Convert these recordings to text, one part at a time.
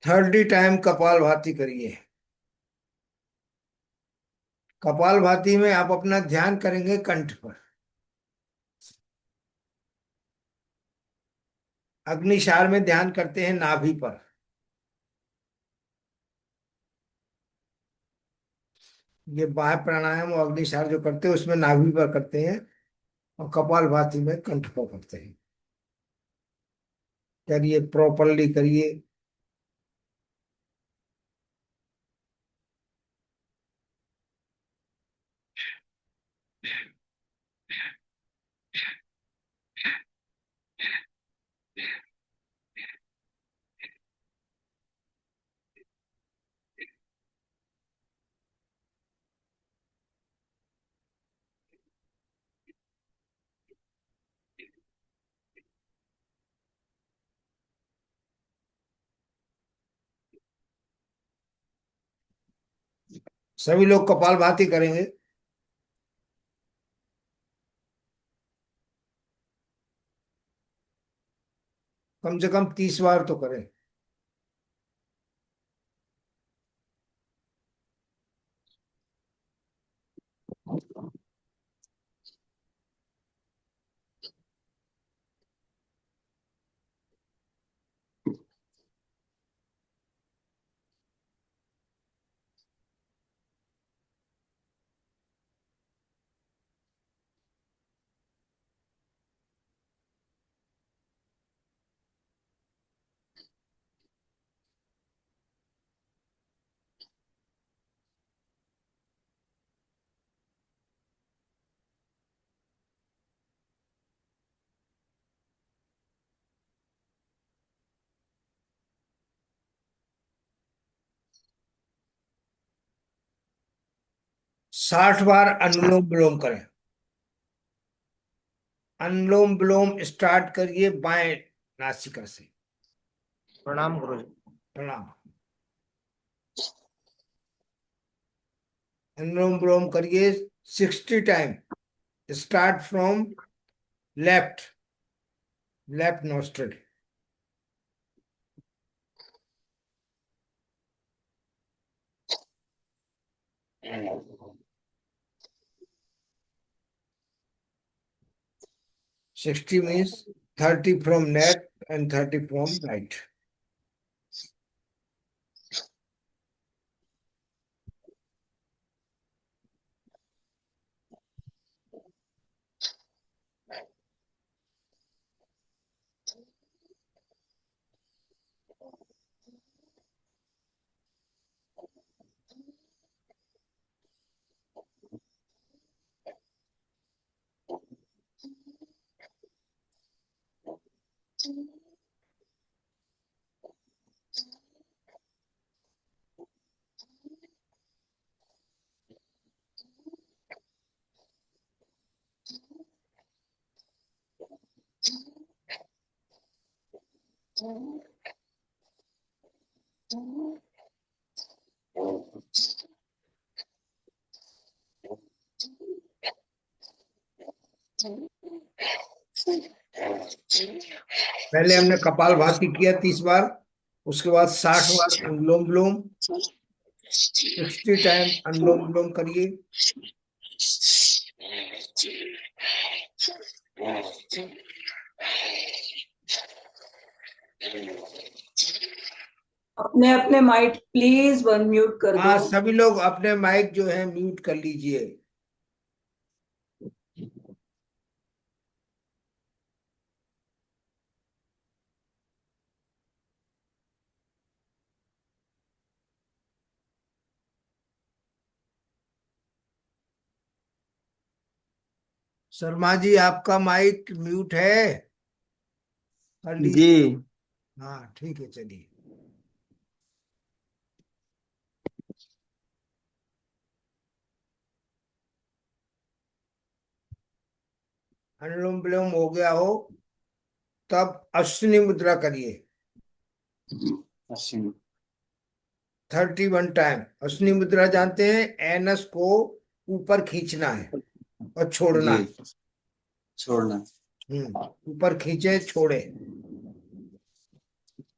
30 time kapalbhati करिए। कपालभाति में आप अपना ध्यान करेंगे कंठ पर। अग्निसार में ध्यान करते हैं नाभि पर। ये बाह्य प्राणायाम और अग्निसार जो करते हैं उसमें नाभि पर करते हैं, और कपालभाति में कंठ पर करते हैं। करिए, प्रॉपरली करिए। सभी लोग कपालभाति करेंगे। कम से कम 30 बार तो करें। साठ बार अनुलोम विलोम करें। अनुलोम विलोम स्टार्ट करिए बाएं नासिका से। प्रणाम गुरुजी। प्रणाम। अनुलोम विलोम करिए 60 time. Start from left, left nostril. Sixty means 30 from left and 30 from right. पहले हमने कपालभाति किया 30 बार, उसके बाद 60 बार अनुलोम विलोम। 60 टाइम अनुलोम विलोम करिए। अपने अपने माइक प्लीज वन म्यूट कर हाँ, दो। सभी लोग अपने माइक जो है म्यूट कर लीजिए। शर्मा जी, आपका माइक म्यूट है, कर जी लीजिए। हाँ ठीक है, चलिए। अनुलोम विलोम हो गया हो तब अश्विनी मुद्रा करिए। 31 टाइम अश्विनी मुद्रा जानते हैं? एनस को ऊपर खींचना है और छोड़ना जी है। छोड़ना। ऊपर खींचे, छोड़े।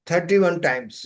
31 टाइम्स।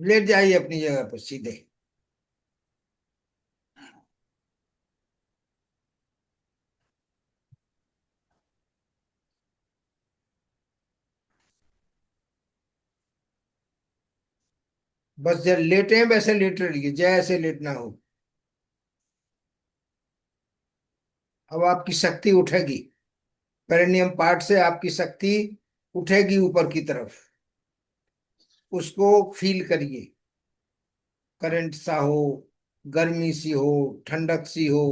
लेट जाइए अपनी जगह पर सीधे। बस जब लेटे हैं वैसे लेट रहिए, जैसे लेटना हो। अब आपकी शक्ति उठेगी, पेरिनियम पार्ट से आपकी शक्ति उठेगी ऊपर की तरफ। उसको फील करिए, करंट सा हो, गर्मी सी हो, ठंडक सी हो।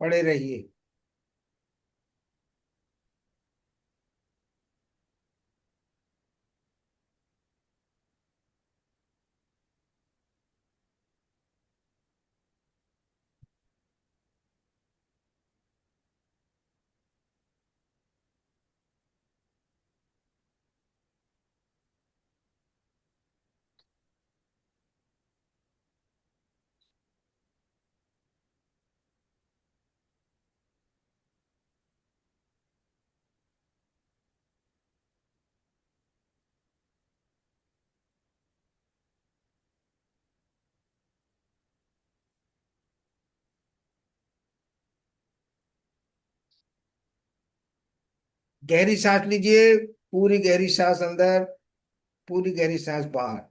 पड़े रहिए। गहरी सांस लीजिए, पूरी गहरी सांस अंदर, पूरी गहरी सांस बाहर।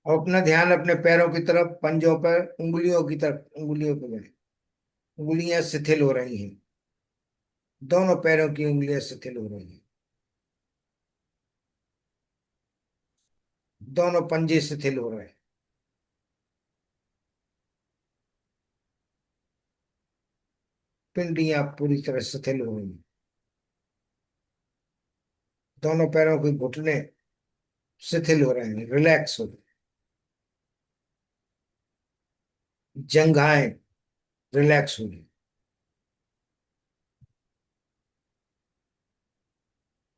और अपना ध्यान अपने पैरों की तरफ, पंजों पर, उंगलियों की तरफ, उंगलियों पे गए। उंगलियां शिथिल हो रही हैं, दोनों पैरों की उंगलियां शिथिल हो रही हैं। दोनों पंजे शिथिल हो रहे हैं। पिंडियां पूरी तरह शिथिल हो रही हैं। दोनों पैरों के घुटने शिथिल हो रहे हैं, रिलैक्स हो रहे हैं। जंघाएं रिलैक्स हो रही हैं।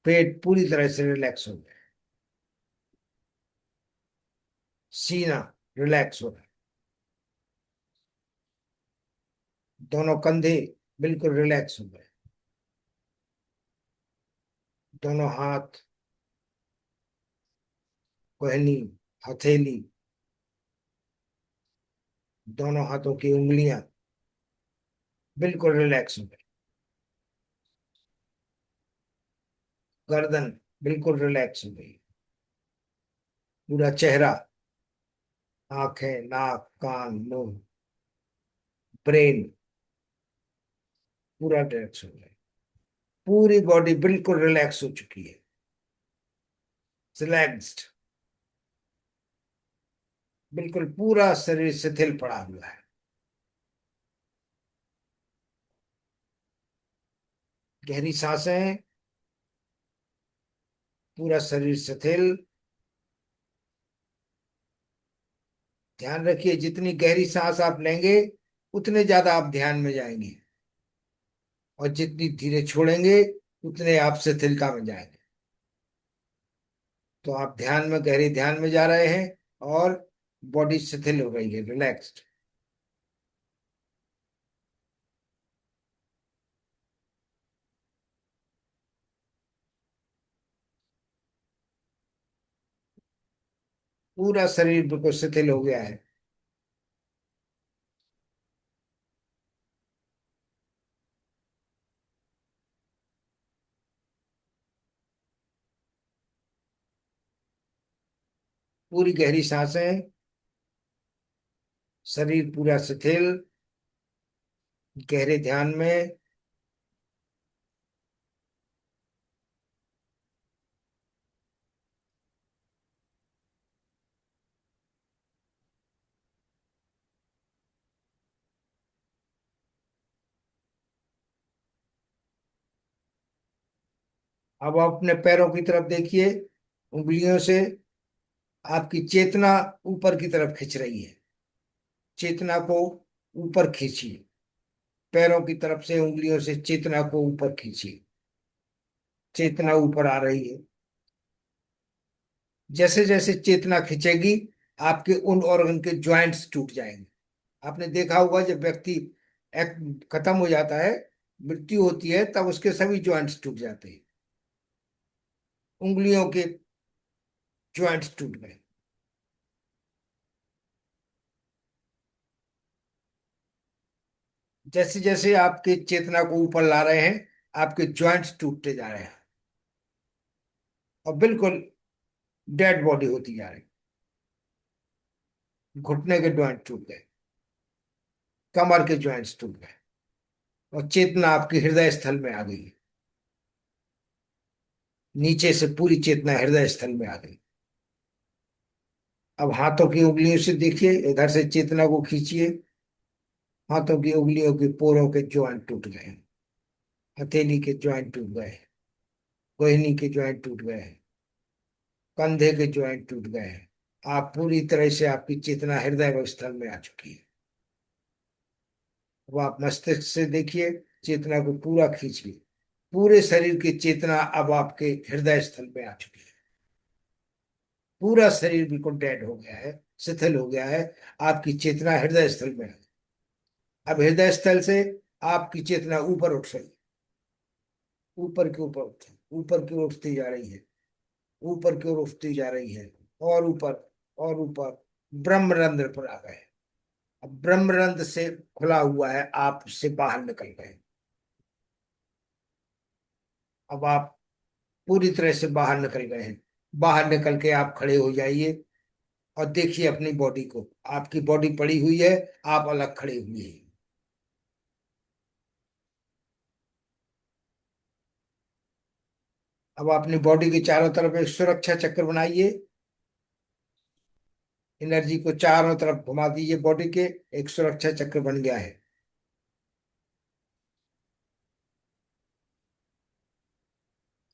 पेट पूरी तरह से रिलैक्स हो गया। सीना रिलैक्स हो रहा है। दोनों कंधे बिल्कुल रिलैक्स हो गए। दोनों हाथ, कोहनी, हथेली, दोनों हाथों की उंगलियां बिल्कुल रिलैक्स हो गई। गर्दन बिल्कुल रिलैक्स हो गई। पूरा चेहरा, आंखें, नाक, कान, मुंह, ब्रेन पूरा रिलैक्स हो गया। पूरी बॉडी बिल्कुल रिलैक्स हो चुकी है, रिलैक्स्ड। बिल्कुल पूरा शरीर शिथिल पड़ा हुआ है। गहरी सांसें, पूरा शरीर शिथिल। ध्यान रखिए, जितनी गहरी सांस आप लेंगे उतने ज्यादा आप ध्यान में जाएंगे, और जितनी धीरे छोड़ेंगे उतने आप शिथिलता में जाएंगे। तो आप ध्यान में, गहरे ध्यान में जा रहे हैं और बॉडी शिथिल हो गई है, रिलैक्स्ड। पूरा शरीर बिल्कुल शिथिल हो गया है। पूरी गहरी सांसें, शरीर पूरा शिथिल, गहरे ध्यान में। अब आप अपने पैरों की तरफ देखिए। उंगलियों से आपकी चेतना ऊपर की तरफ खिंच रही है। चेतना को ऊपर खींचिए। पैरों की तरफ से उंगलियों से चेतना को ऊपर खींचिए। चेतना ऊपर आ रही है। जैसे जैसे चेतना खिंचेगी, आपके उन ऑर्गन के जॉइंट्स टूट जाएंगे। आपने देखा होगा जब व्यक्ति खत्म हो जाता है, मृत्यु होती है, तब उसके सभी जॉइंट्स टूट जाते हैं। उंगलियों के जॉइंट्स टूट गए। जैसे जैसे आपके चेतना को ऊपर ला रहे हैं, आपके जॉइंट्स टूटते जा रहे हैं और बिल्कुल डेड बॉडी होती जा रही है। घुटने के जॉइंट टूट गए, कमर के जॉइंट्स टूट गए और चेतना आपके हृदय स्थल में आ गई। नीचे से पूरी चेतना हृदय स्थल में आ गई। अब हाथों की उंगलियों से देखिए, इधर से चेतना को खींचिए। हाथों की उंगलियों के पोरों के जॉइंट टूट गए। हथेली के जॉइंट टूट गए। कोहनी के जॉइंट टूट गए। कंधे के जॉइंट टूट गए। आप पूरी तरह से, आपकी चेतना हृदय स्थल में आ चुकी है। अब आप मस्तिष्क से देखिए, चेतना को पूरा खींचिए। पूरे शरीर की चेतना अब आपके हृदय स्थल में आ चुकी है। पूरा शरीर बिल्कुल डेड हो गया है, शिथिल हो गया है। आपकी चेतना हृदय स्थल में आ गई। अब हृदय स्थल से आपकी चेतना ऊपर उठ रही। ऊपर की ऊपर उठ, ऊपर की ओर उठती जा रही है। ऊपर की ओर उठती जा रही है। और ऊपर, और ऊपर, ब्रह्मरंध्र पर आ गए। अब ब्रह्मरंध्र से खुला हुआ है, आप उससे बाहर निकल गए। अब आप पूरी तरह से बाहर निकल गए हैं। बाहर निकल के आप खड़े हो जाइए और देखिए अपनी बॉडी को। आपकी बॉडी पड़ी हुई है, आप अलग खड़े हुए हैं। अब अपनी बॉडी के चारों तरफ एक सुरक्षा चक्र बनाइए। एनर्जी को चारों तरफ घुमा दीजिए बॉडी के। एक सुरक्षा चक्र बन गया है।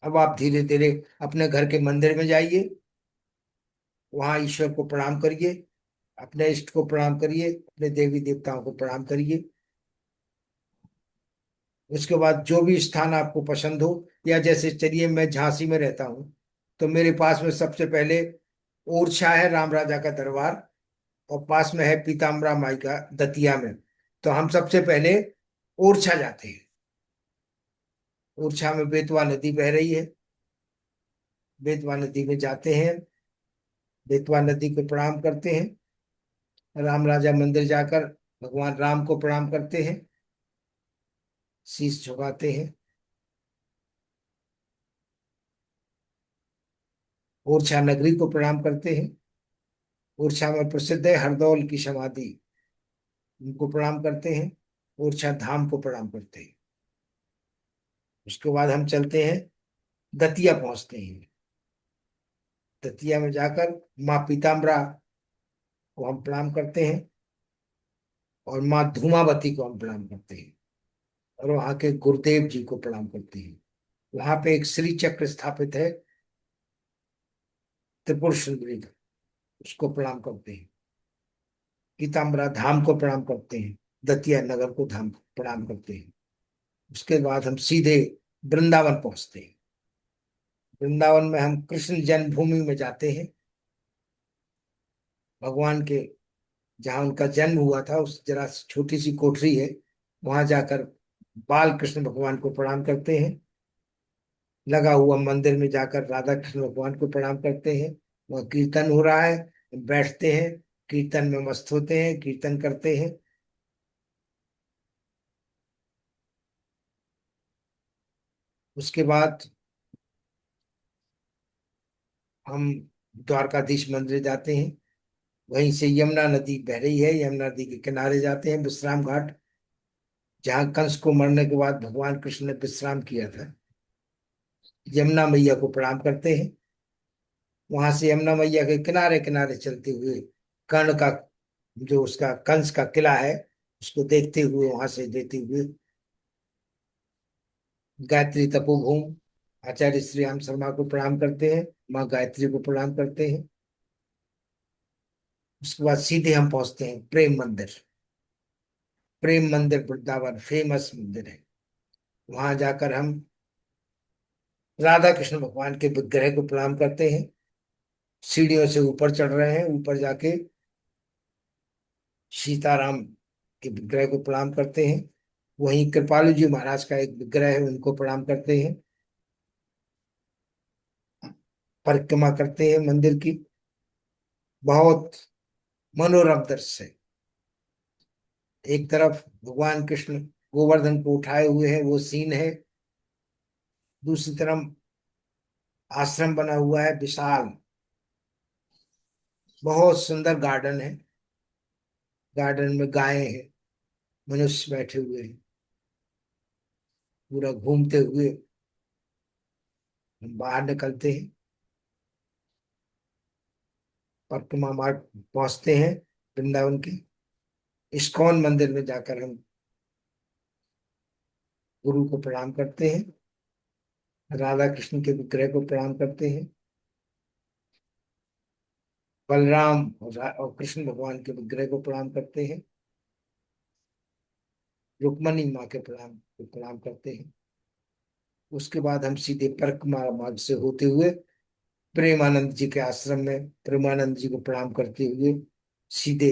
अब आप धीरे धीरे अपने घर के मंदिर में जाइए। वहां ईश्वर को प्रणाम करिए। अपने इष्ट को प्रणाम करिए। अपने देवी देवताओं को प्रणाम करिए। उसके बाद जो भी स्थान आपको पसंद हो, या जैसे चलिए मैं झांसी में रहता हूँ, तो मेरे पास में सबसे पहले ओरछा है, राम राजा का दरबार। और पास में है पीताम्बरा माई का दतिया में। तो हम सबसे पहले ओरछा जाते हैं। ओरछा में बेतवा नदी बह रही है। बेतवा नदी में जाते हैं। बेतवा नदी को प्रणाम करते हैं। राम राजा मंदिर जाकर भगवान राम को प्रणाम करते हैं। शीश झुकाते हैं। ओरछा नगरी को प्रणाम करते हैं। ओरछा में प्रसिद्ध है हरदौल की समाधि, उनको प्रणाम करते हैं। ओरछा धाम को प्रणाम करते हैं। उसके बाद हम चलते हैं, दतिया पहुंचते हैं। दतिया में जाकर माँ पीताम्बरा को हम प्रणाम करते हैं और माँ धूमावती को हम प्रणाम करते हैं। और वहाँ के गुरुदेव जी को प्रणाम करते हैं। वहां पे एक श्री चक्र स्थापित है, त्रिपुर सुंदरी का, उसको प्रणाम करते हैं। पीताम्बरा धाम को प्रणाम करते हैं। दतिया नगर को धाम प्रणाम करते हैं। उसके बाद हम सीधे वृंदावन पहुंचते हैं। वृंदावन में हम कृष्ण जन्मभूमि में जाते हैं। भगवान के जहाँ उनका जन्म हुआ था उस जरा सी छोटी सी कोठरी है, वहां जाकर बाल कृष्ण भगवान को प्रणाम करते हैं। लगा हुआ मंदिर में जाकर राधा कृष्ण भगवान को प्रणाम करते हैं। वह कीर्तन हो रहा है, बैठते हैं, कीर्तन में मस्त होते हैं, कीर्तन करते हैं। उसके बाद हम द्वारकाधीश मंदिर जाते हैं। वहीं से यमुना नदी बह रही है, यमुना नदी के किनारे जाते हैं, विश्राम घाट, जहाँ कंस को मरने के बाद भगवान कृष्ण ने विश्राम किया था। यमुना मैया को प्रणाम करते हैं। वहां से यमुना मैया के किनारे किनारे चलते हुए कर्ण का, जो उसका कंस का किला है, उसको देखते हुए, वहां से देते हुए गायत्री तपोभूम आचार्य श्री राम शर्मा को प्रणाम करते हैं, माँ गायत्री को प्रणाम करते हैं। उसके बाद सीधे हम पहुंचते हैं प्रेम मंदिर। प्रेम मंदिर वृंदावन फेमस मंदिर है। वहां जाकर हम राधा कृष्ण भगवान के विग्रह को प्रणाम करते हैं। सीढ़ियों से ऊपर चढ़ रहे हैं, ऊपर जाके सीताराम के विग्रह को प्रणाम करते हैं। वहीं कृपालु जी महाराज का एक विग्रह है, उनको प्रणाम करते हैं। परिक्रमा करते हैं मंदिर की। बहुत मनोरम दृश्य है। एक तरफ भगवान कृष्ण गोवर्धन को उठाए हुए हैं, वो सीन है। दूसरी तरफ आश्रम बना हुआ है विशाल, बहुत सुंदर गार्डन है। गार्डन में गायें हैं, मनुष्य बैठे हुए हैं। पूरा घूमते हुए हम बाहर निकलते हैं, परिक्रमा मार्ग पहुंचते हैं वृंदावन के। इस्कॉन मंदिर में जाकर हम गुरु को प्रणाम करते हैं, राधा कृष्ण के विग्रह को प्रणाम करते हैं, बलराम और कृष्ण भगवान के विग्रह को प्रणाम करते हैं, रुक्मणी माँ के प्रणाम करते हैं। उसके बाद हम सीधे परिक्रमा मार्ग से होते हुए प्रेमानंद जी के आश्रम में प्रेमानंद जी को प्रणाम करते हुए सीधे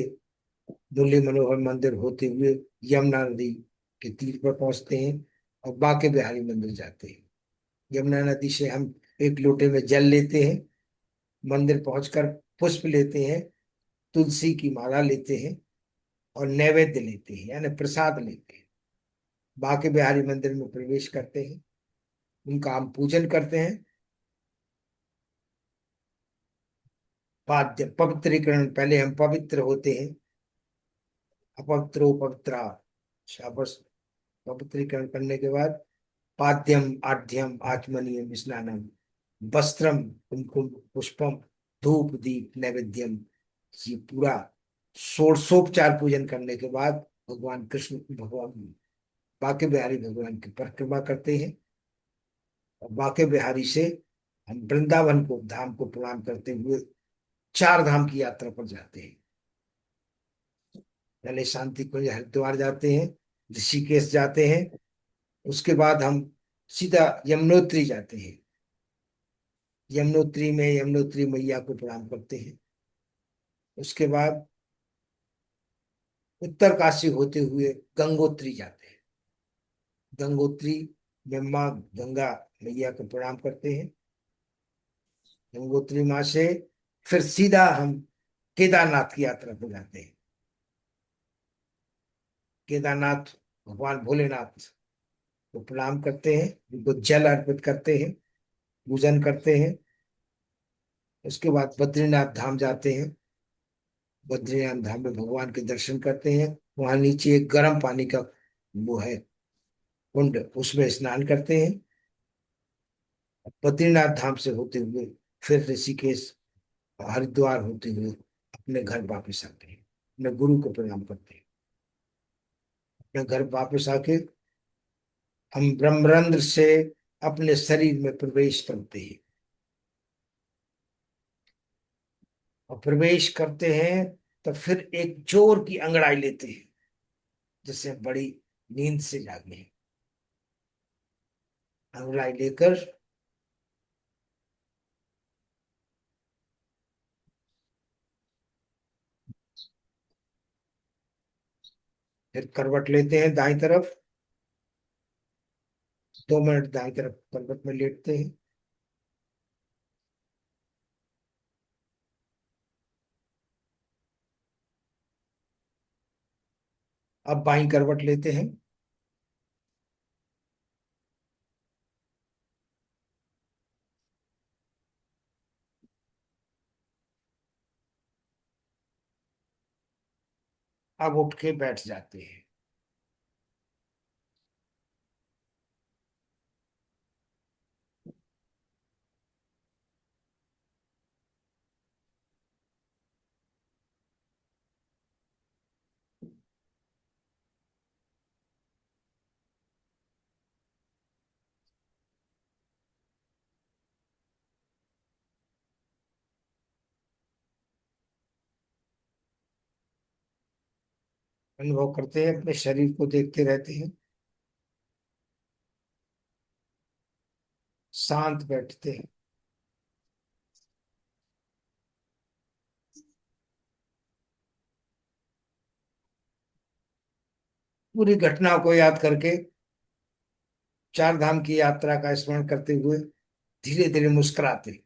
मुरली मनोहर मंदिर होते हुए यमुना नदी के तीर पर पहुंचते हैं और बांके बिहारी मंदिर जाते हैं। यमुना नदी से हम एक लोटे में जल लेते हैं, मंदिर पहुंचकर पुष्प लेते हैं, तुलसी की माला लेते हैं और नैवेद्य लेते हैं, यानी प्रसाद लेते हैं। बांके बिहारी मंदिर में प्रवेश करते हैं, उनका हम पूजन करते हैं। पाद्य पवित्रीकरण, पहले हम पवित्र होते हैं। अपवित्रो पवित्रा, शाबस। पवित्रीकरण करने के बाद पाद्यम आद्यम आचमनीयम स्नानम, वस्त्रम कुमकुम पुष्पम धूप दीप नैवेद्यम, ये पूरा षोडशोपचार पूजन करने के बाद भगवान कृष्ण भगवान बांके बिहारी भगवान की परिक्रमा करते हैं। और बांके बिहारी से हम वृंदावन को धाम को प्रणाम करते हुए चार धाम की यात्रा पर जाते हैं। पहले शांति कुंज हरिद्वार जाते हैं, ऋषिकेश जाते हैं। उसके बाद हम सीधा यमुनोत्री जाते हैं। यमुनोत्री में यमुनोत्री मैया को प्रणाम करते हैं। उसके बाद उत्तर काशी होते हुए गंगोत्री जाते हैं। गंगोत्री में माँ गंगा मैया को प्रणाम करते हैं। गंगोत्री माँ से फिर सीधा हम केदारनाथ की यात्रा पर जाते हैं। केदारनाथ भगवान भोलेनाथ को प्रणाम करते हैं, उनको जल अर्पित करते हैं, पूजन करते हैं। उसके बाद बद्रीनाथ धाम जाते हैं। बद्रीनाथ धाम में भगवान के दर्शन करते हैं। वहां नीचे एक गर्म पानी का वो है कुंड, उसमें स्नान करते हैं। बद्रीनाथ धाम से होते हुए फिर ऋषिकेश हरिद्वार होते हुए अपने घर वापस आते हैं। अपने गुरु को प्रणाम करते हैं। अपने घर वापस आके हम ब्रह्मरंध्र से अपने शरीर में प्रवेश करते हैं। और प्रवेश करते हैं तो फिर एक जोर की अंगड़ाई लेते हैं, जिससे बड़ी नींद से जागे हैं। अंगड़ाई लेकर फिर करवट लेते हैं दाईं तरफ, 2 मिनट दाईं तरफ करवट में लेटते हैं। अब बाईं करवट लेते हैं। अब उठ के बैठ जाते हैं। अनुभव करते हैं, अपने शरीर को देखते रहते हैं। शांत बैठते हैं। पूरी घटना को याद करके, 4 धाम की यात्रा का स्मरण करते हुए धीरे धीरे मुस्कुराते।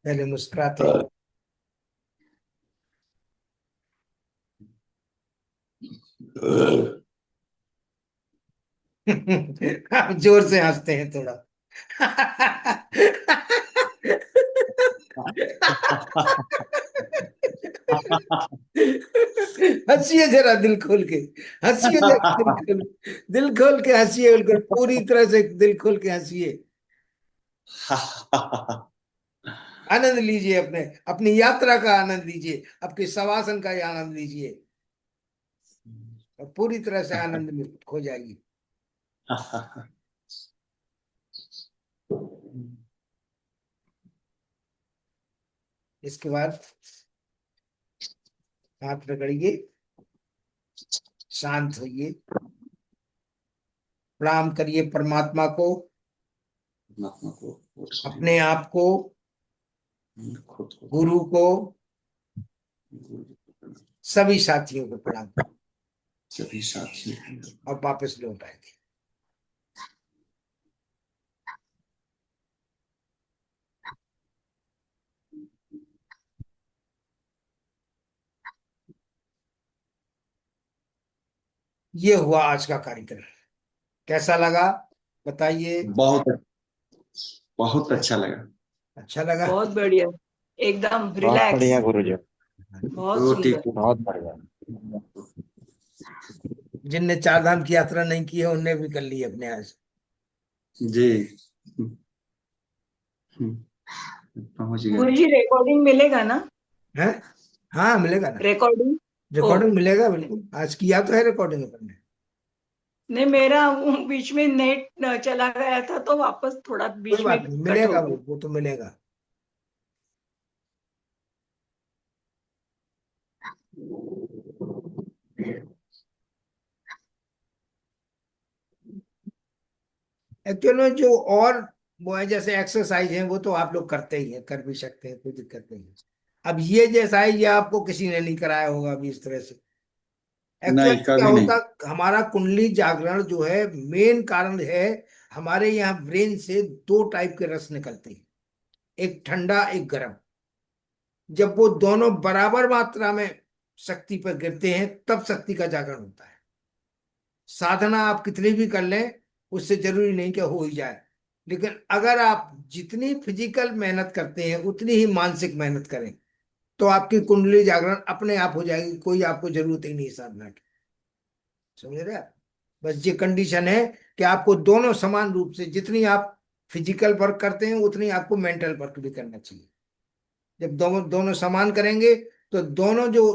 पहले मुस्कुराते। आप जोर से हंसते हैं थोड़ा। हंसिए जरा दिल खोल के। हंसिए जरा दिल खोल के हंसिए, बिल्कुल पूरी तरह से दिल खोल के हंसिए। आनंद लीजिए, अपने अपनी यात्रा का आनंद लीजिए, आपके शवासन का आनंद लीजिए, और पूरी तरह से आनंद में खो जाइए। इसके बाद हाथ रगड़िए, शांत होइए, प्रणाम करिए परमात्मा को, परमात्मा को और शरीर अपने आप को, खुद को, गुरु को, गुरु को, सभी साथियों को प्रणाम करिए। सभी साथियों को। अब वापस लौट आएंगे। ये हुआ आज का कार्यक्रम। कैसा लगा बताइए। बहुत बहुत अच्छा लगा। अच्छा लगा। बहुत बढ़िया, एकदम बहुत रिलैक्स, बढ़िया गुरुजी। बहुत तो ठीक सुंदर। है। बहुत बढ़िया। जिनने 4 धाम की यात्रा नहीं की है उनने भी कर ली अपने आज। जी। पहुंच गए। गुरुजी रिकॉर्डिंग मिलेगा ना? है। हाँ मिलेगा ना। रिकॉर्डिंग। ओ, रिकॉर्डिंग मिलेगा, बिल्कुल आज किया तो है रिकॉर्डिंग अपन ने। नहीं, मेरा वो बीच में नेट चला गया था तो वापस थोड़ा कोई बीच में बात नहीं, कट हो मिलेगा, गया। वो तो मिलेगा। एक्चुअली जो और वो है, जैसे एक्सरसाइज है वो तो आप लोग करते ही हैं, कर भी सकते हैं, कोई दिक्कत नहीं है। अब ये जैसा है ये आपको किसी ने नहीं कराया होगा अभी इस तरह से। एक्चुअली नहीं, क्या कभी नहीं। होता, हमारा कुंडली जागरण जो है मेन कारण है, हमारे यहाँ ब्रेन से 2 टाइप के रस निकलते हैं, एक ठंडा एक गर्म। जब वो दोनों बराबर मात्रा में शक्ति पर गिरते हैं तब शक्ति का जागरण होता है। साधना आप कितनी भी कर लें, उससे जरूरी नहीं कि हो ही जाए। लेकिन अगर आप जितनी फिजिकल मेहनत करते हैं उतनी ही मानसिक मेहनत करें तो आपकी कुंडली जागरण अपने आप हो जाएगी, कोई आपको जरूरत ही नहीं साधना की। समझ रहे आप। बस ये कंडीशन है कि आपको दोनों समान रूप से, जितनी आप फिजिकल वर्क करते हैं उतनी आपको मेंटल वर्क भी करना चाहिए। जब दोनों दोनों समान करेंगे तो दोनों जो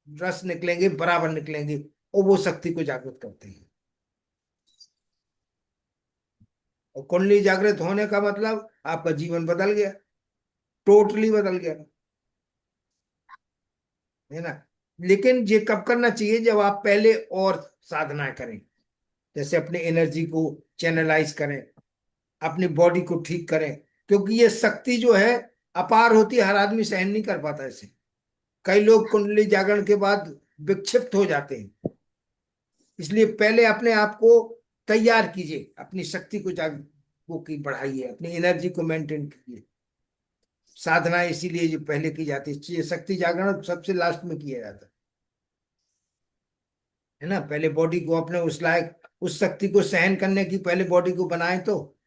रस निकलेंगे बराबर निकलेंगे, और वो शक्ति को जागृत करते हैं। और कुंडली जागृत होने का मतलब आपका जीवन बदल गया, टोटली बदल गया, है ना। लेकिन ये कब करना चाहिए, जब आप पहले और साधनाएं करें, जैसे अपनी एनर्जी को चैनलाइज करें, अपनी बॉडी को ठीक करें। क्योंकि ये शक्ति जो है अपार होती है, हर आदमी सहन नहीं कर पाता इसे। कई लोग कुंडली जागरण के बाद विक्षिप्त हो जाते हैं। इसलिए पहले अपने आप को तैयार कीजिए, अपनी शक्ति को जाग वो की बढ़ाइए, अपनी एनर्जी को मेंटेन कीजिए। साधना इसीलिए जो पहले की जाती है, ये शक्ति जागरण सबसे लास्ट में किया जाता है ना। पहले बॉडी को अपने उस लायक, उस शक्ति को सहन करने की पहले बॉडी को बनाए, तो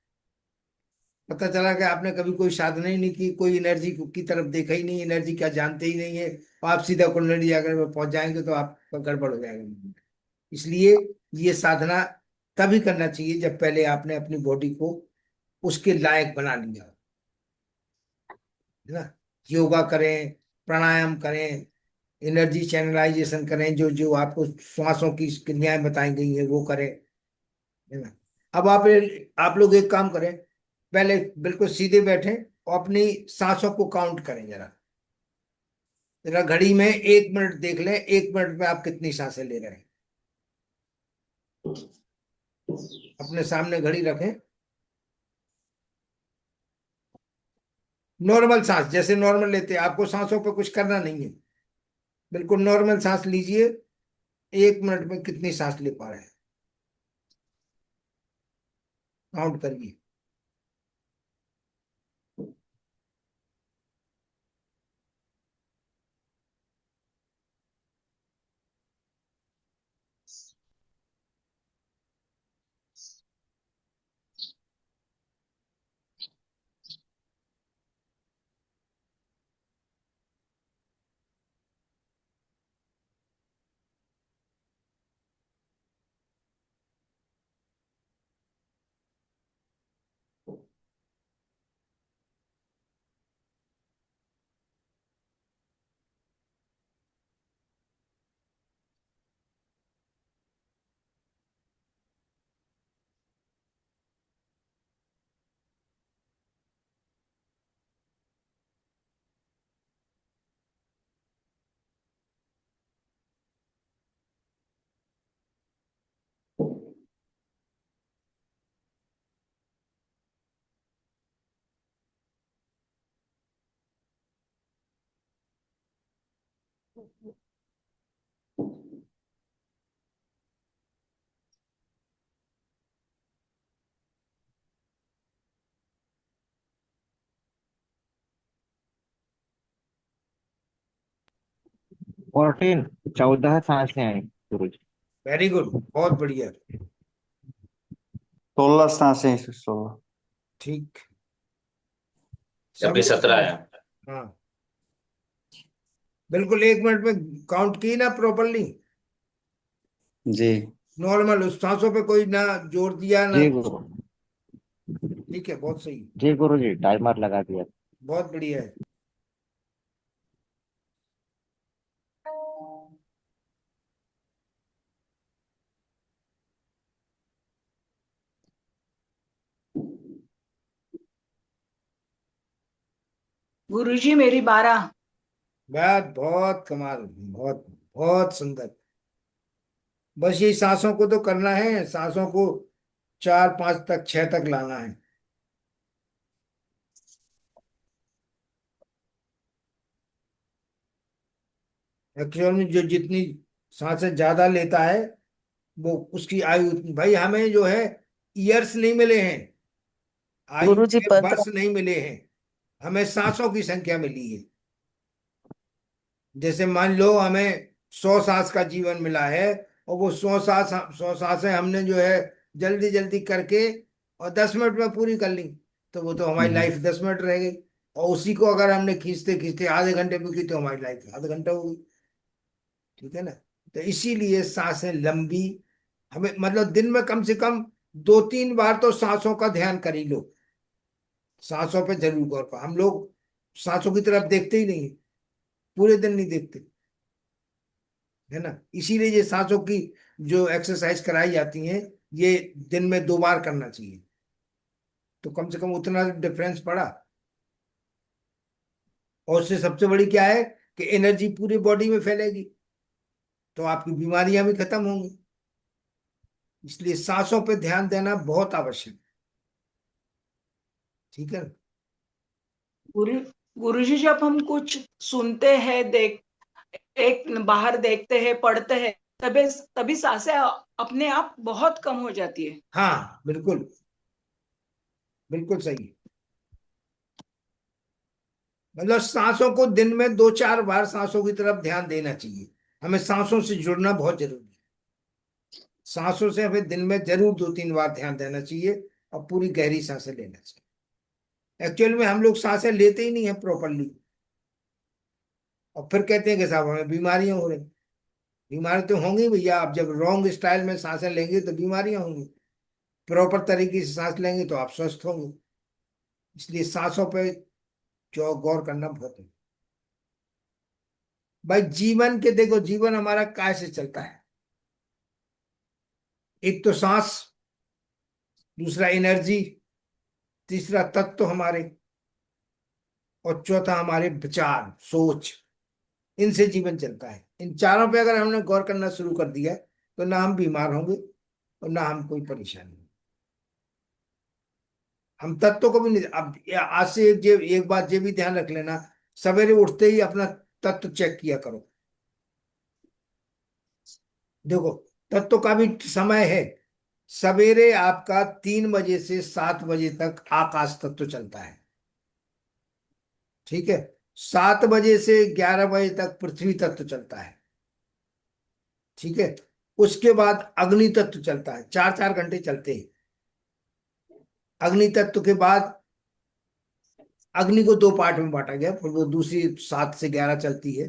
पता चला कि आपने कभी कोई साधना ही नहीं की, कोई एनर्जी की तरफ देखा ही नहीं, एनर्जी क्या जानते ही नहीं है, और आप सीधा कुंडली जागरण में पहुंच जाएंगे तो आपका गड़बड़ हो जाएगा। इसलिए ये साधना तभी करना चाहिए जब पहले आपने अपनी बॉडी को उसके लायक बना लिया, है ना। योगा करें, प्राणायाम करें, एनर्जी चैनलाइजेशन करें, जो जो आपको श्वासों की क्रियाएं बताई गई है वो करें, है ना। अब आप लोग एक काम करें, पहले बिल्कुल सीधे बैठें और अपनी सांसों को काउंट करें जरा। जरा घड़ी में 1 मिनट देख लें, 1 मिनट में आप कितनी सांसें ले रहे हैं। अपने सामने घड़ी रखें, नॉर्मल सांस जैसे नॉर्मल लेते हैं, आपको सांसों पे कुछ करना नहीं है, बिल्कुल नॉर्मल सांस लीजिए। 1 मिनट में कितनी सांस ले पा रहे हैं, काउंट करिए। फोर्टीन 14 सांसें आई गुरुजी। वेरी गुड, बहुत बढ़िया। 16 सांसें हैं, 16। ठीक, अभी सब 17 है। हाँ, बिल्कुल 1 मिनट में काउंट की ना प्रॉपरली, जी। नॉर्मल, उस सांसों पे कोई ना जोर दिया ना। जी गुरु। ठीक है, बहुत सही, जी गुरुजी, टाइमर लगा दिया। बहुत बढ़िया है। गुरुजी मेरी 12। बात बहुत कमाल, बहुत बहुत सुंदर। बस यही सांसों को तो करना है, सांसों को 4 5 तक 6 तक लाना है। एक्चुअल में जो जितनी सांसें ज्यादा लेता है वो उसकी आयु भाई, हमें जो है ईयर्स नहीं मिले हैं, आयु गुरुजी के 15। वर्ष नहीं मिले हैं, हमें सांसों की संख्या मिली है। जैसे मान लो हमें 100 सांस का जीवन मिला है, और वो 100 सांसें हमने जो है जल्दी जल्दी करके और 10 मिनट में पूरी कर ली, तो वो तो हमारी हम्म। लाइफ 10 मिनट रह गई। और उसी को अगर हमने खींचते खींचते आधे घंटे में की तो हमारी लाइफ आधा घंटा हो गई। ठीक है ना। तो इसीलिए सांसें लंबी, हमें मतलब दिन में कम से कम 2 3 बार तो सांसों का ध्यान कर ही लो। सांसों पे जरूर गौर करो, हम लोग सांसों की तरफ देखते ही नहीं, पूरे दिन नहीं देखते, है ना। इसीलिए ये सांसों की जो एक्सरसाइज कराई जाती हैं, ये दिन में 2 बार करना चाहिए, तो कम से कम उतना डिफरेंस पड़ा। और उससे सबसे बड़ी क्या है कि एनर्जी पूरी बॉडी में फैलेगी, तो आपकी बीमारियां भी खत्म होंगी। इसलिए सांसों पे ध्यान देना बहुत आवश्यक है। ठीक है ना? गुरु गुरुजी जब हम कुछ सुनते हैं, एक बाहर देखते हैं, पढ़ते हैं, तभी तभी सांसें अपने आप बहुत कम हो जाती है। हाँ बिल्कुल, बिल्कुल सही। मतलब सांसों को दिन में 2-4 बार सांसों की तरफ ध्यान देना चाहिए। हमें सांसों से जुड़ना बहुत जरूरी है। सांसों से हमें दिन में जरूर 2-3 बार ध्यान देना चाहिए और पूरी गहरी सांसें लेना चाहिए। एक्चुअल में हम लोग सांसें लेते ही नहीं है प्रॉपरली, और फिर कहते हैं कि साहब हमें बीमारियां हो रही। बीमारी तो होंगी भैया, आप जब रॉन्ग स्टाइल में सांसें लेंगे तो बीमारियां होंगी। प्रॉपर तरीके से सांस लेंगे तो आप स्वस्थ होंगे। इसलिए सांसों पे जो गौर करना बहुत है। भाई जीवन के देखो, जीवन हमारा काय से चलता है? एक तो सांस, दूसरा एनर्जी, तीसरा तत्व हमारे, और चौथा हमारे विचार सोच। इनसे जीवन चलता है। इन चारों पे अगर हमने गौर करना शुरू कर दिया तो ना हम बीमार होंगे और ना हम कोई परेशानी होगी। हम तत्व को भी नहीं, अब आज से एक बात ये भी ध्यान रख लेना, सवेरे उठते ही अपना तत्व चेक किया करो। देखो, तत्व का भी समय है। सवेरे आपका 3 बजे से 7 बजे तक आकाश तत्व चलता है, ठीक है। 7 बजे से 11 बजे तक पृथ्वी तत्व चलता है, ठीक है। उसके बाद अग्नि तत्व चलता है, 4-4 घंटे चलते हैं। अग्नि तत्व के बाद अग्नि को 2 पार्ट में बांटा गया, फिर वो दूसरी 7 से 11 चलती है।